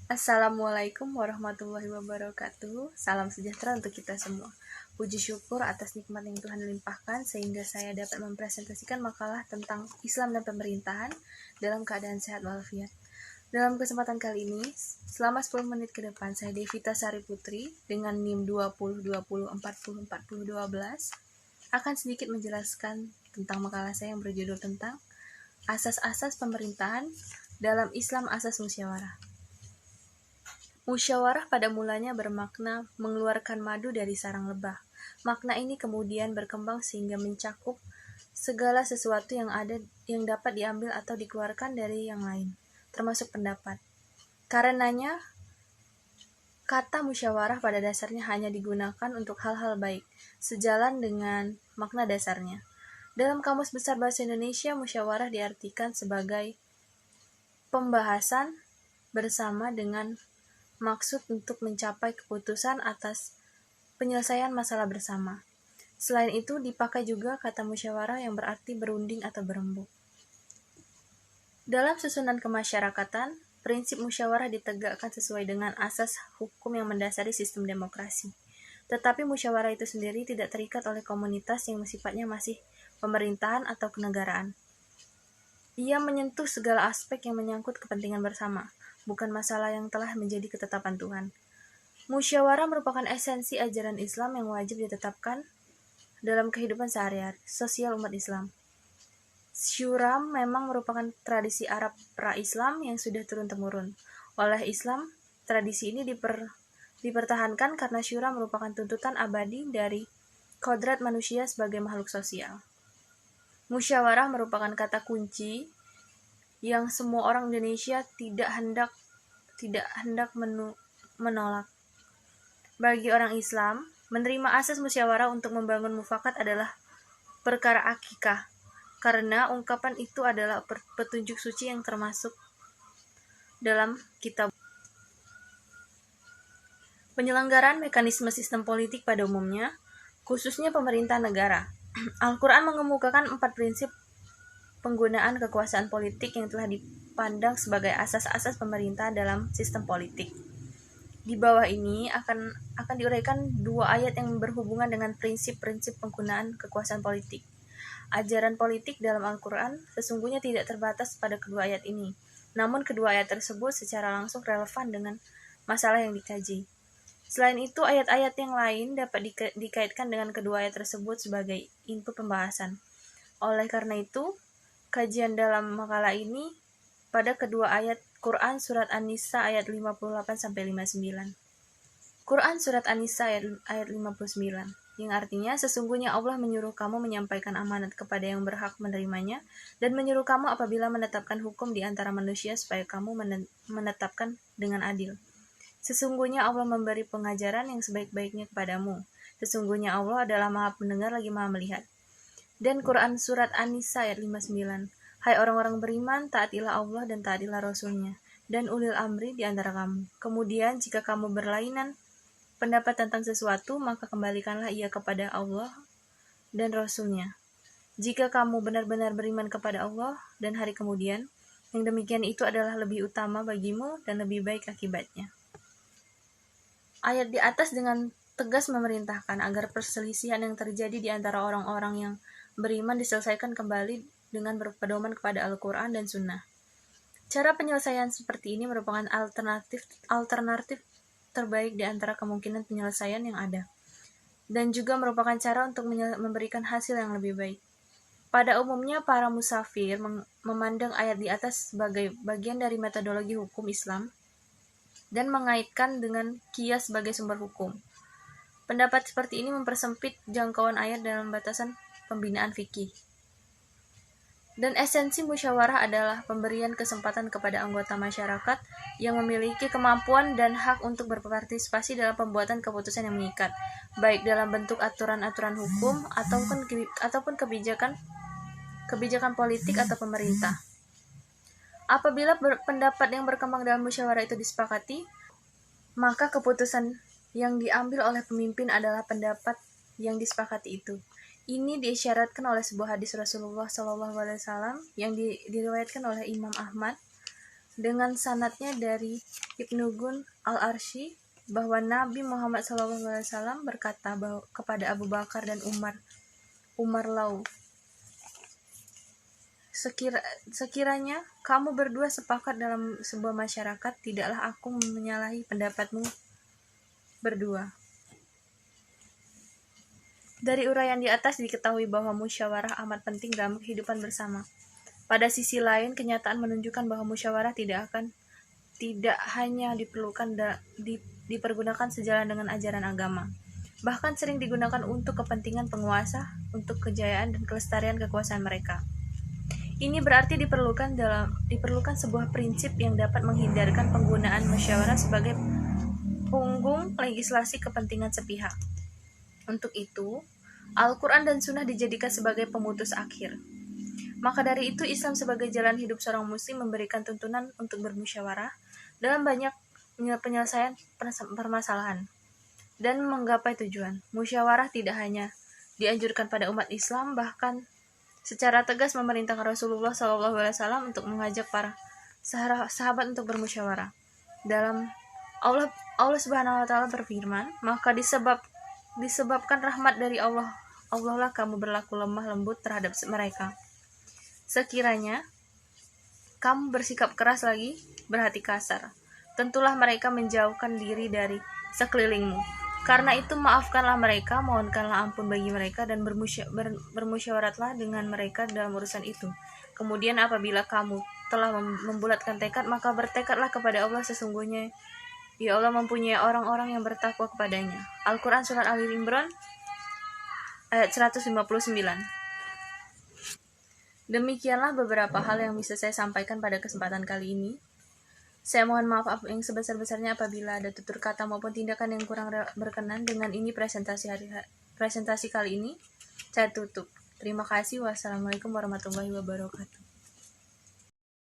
Assalamualaikum warahmatullahi wabarakatuh. Salam sejahtera untuk kita semua. Puji syukur atas nikmat yang Tuhan limpahkan sehingga saya dapat mempresentasikan makalah tentang Islam dan pemerintahan dalam keadaan sehat walafiat. Dalam kesempatan kali ini, selama 10 menit ke depan, saya Devita Sari Putri dengan NIM 2020404012 akan sedikit menjelaskan tentang makalah saya yang berjudul tentang Asas-asas pemerintahan dalam Islam asas musyawarah. Musyawarah pada mulanya bermakna mengeluarkan madu dari sarang lebah. Makna ini kemudian berkembang sehingga mencakup segala sesuatu yang dapat diambil atau dikeluarkan dari yang lain, termasuk pendapat. Karenanya, kata musyawarah pada dasarnya hanya digunakan untuk hal-hal baik, sejalan dengan makna dasarnya. Dalam Kamus Besar Bahasa Indonesia, musyawarah diartikan sebagai pembahasan bersama dengan maksud untuk mencapai keputusan atas penyelesaian masalah bersama. Selain itu, dipakai juga kata musyawarah yang berarti berunding atau berembuk. Dalam susunan kemasyarakatan, prinsip musyawarah ditegakkan sesuai dengan asas hukum yang mendasari sistem demokrasi. Tetapi musyawarah itu sendiri tidak terikat oleh komunitas yang sifatnya masih pemerintahan atau kenegaraan. Ia menyentuh segala aspek yang menyangkut kepentingan bersama, bukan masalah yang telah menjadi ketetapan Tuhan. Musyawarah merupakan esensi ajaran Islam yang wajib ditetapkan dalam kehidupan sehari-hari sosial umat Islam. Syura memang merupakan tradisi Arab pra-Islam yang sudah turun-temurun. Oleh Islam, tradisi ini dipertahankan karena syura merupakan tuntutan abadi dari kodrat manusia sebagai makhluk sosial. Musyawarah merupakan kata kunci yang semua orang Indonesia tidak hendak menolak. Bagi orang Islam, menerima asas musyawarah untuk membangun mufakat adalah perkara akikah, karena ungkapan itu adalah petunjuk suci yang termasuk dalam kitab. Penyelenggaraan mekanisme sistem politik pada umumnya, khususnya pemerintah negara. Al-Quran mengemukakan 4 prinsip penggunaan kekuasaan politik yang telah dipandang sebagai asas-asas pemerintahan dalam sistem politik. Di bawah ini akan diuraikan 2 ayat yang berhubungan dengan prinsip-prinsip penggunaan kekuasaan politik. Ajaran politik dalam Al-Quran sesungguhnya tidak terbatas pada kedua ayat ini, namun kedua ayat tersebut secara langsung relevan dengan masalah yang dikaji. Selain itu, ayat-ayat yang lain dapat dikaitkan dengan kedua ayat tersebut sebagai input pembahasan. Oleh karena itu, kajian dalam makalah ini pada kedua ayat Quran Surat An-Nisa ayat 58-59. Quran Surat An-Nisa ayat 59, yang artinya sesungguhnya Allah menyuruh kamu menyampaikan amanat kepada yang berhak menerimanya dan menyuruh kamu apabila menetapkan hukum di antara manusia supaya kamu menetapkan dengan adil. Sesungguhnya Allah memberi pengajaran yang sebaik-baiknya kepadamu. Sesungguhnya Allah adalah Maha Pendengar lagi Maha Melihat. Dan Quran Surat An-Nisa ayat 59. Hai orang-orang beriman, taatilah Allah dan taatilah Rasul-Nya, dan ulil amri di antara kamu. Kemudian jika kamu berlainan pendapat tentang sesuatu, maka kembalikanlah ia kepada Allah dan Rasul-Nya. Jika kamu benar-benar beriman kepada Allah dan hari kemudian, yang demikian itu adalah lebih utama bagimu dan lebih baik akibatnya. Ayat di atas dengan tegas memerintahkan agar perselisihan yang terjadi di antara orang-orang yang beriman diselesaikan kembali dengan berpedoman kepada Al-Quran dan Sunnah. Cara penyelesaian seperti ini merupakan alternatif terbaik di antara kemungkinan penyelesaian yang ada, dan juga merupakan cara untuk memberikan hasil yang lebih baik. Pada umumnya, para musafir memandang ayat di atas sebagai bagian dari metodologi hukum Islam dan mengaitkan dengan qiyas sebagai sumber hukum. Pendapat seperti ini mempersempit jangkauan ayat dalam batasan pembinaan fikih. Dan esensi musyawarah adalah pemberian kesempatan kepada anggota masyarakat yang memiliki kemampuan dan hak untuk berpartisipasi dalam pembuatan keputusan yang mengikat, baik dalam bentuk aturan-aturan hukum ataupun kebijakan politik atau pemerintah. Apabila pendapat yang berkembang dalam musyawarah itu disepakati, maka keputusan yang diambil oleh pemimpin adalah pendapat yang disepakati itu. Ini diisyaratkan oleh sebuah hadis Rasulullah SAW yang diriwayatkan oleh Imam Ahmad dengan sanadnya dari Ibnu Gun al-Arsy bahwa Nabi Muhammad SAW berkata kepada Abu Bakar dan Umar Lau, sekiranya kamu berdua sepakat dalam sebuah masyarakat, tidaklah aku menyalahi pendapatmu berdua. Dari uraian di atas diketahui bahwa musyawarah amat penting dalam kehidupan bersama. Pada sisi lain, kenyataan menunjukkan bahwa musyawarah tidak hanya dipergunakan sejalan dengan ajaran agama, bahkan sering digunakan untuk kepentingan penguasa, untuk kejayaan dan kelestarian kekuasaan mereka. Ini berarti diperlukan sebuah prinsip yang dapat menghindarkan penggunaan musyawarah sebagai punggung legislasi kepentingan sepihak. Untuk itu, Al-Quran dan Sunnah dijadikan sebagai pemutus akhir. Maka dari itu, Islam sebagai jalan hidup seorang muslim memberikan tuntunan untuk bermusyawarah dalam banyak penyelesaian permasalahan dan menggapai tujuan. Musyawarah tidak hanya dianjurkan pada umat Islam, bahkan secara tegas memerintahkan Rasulullah SAW untuk mengajak para sahabat untuk bermusyawarah. Dalam Allah Subhanahu wa taala berfirman, "Maka disebabkan rahmat dari Allah lah kamu berlaku lemah lembut terhadap mereka. Sekiranya kamu bersikap keras lagi, berhati kasar, tentulah mereka menjauhkan diri dari sekelilingmu. Karena itu maafkanlah mereka, mohonkanlah ampun bagi mereka, dan bermusyawaratlah dengan mereka dalam urusan itu. Kemudian apabila kamu telah membulatkan tekad, maka bertekadlah kepada Allah, sesungguhnya ya Allah mempunyai orang-orang yang bertakwa kepadanya." Al-Quran Surat Ali Imran ayat 159. Demikianlah beberapa hal yang bisa saya sampaikan pada kesempatan kali ini. Saya mohon maaf yang sebesar-besarnya apabila ada tutur kata maupun tindakan yang kurang berkenan. Dengan ini presentasi kali ini saya tutup. Terima kasih. Wassalamualaikum warahmatullahi wabarakatuh.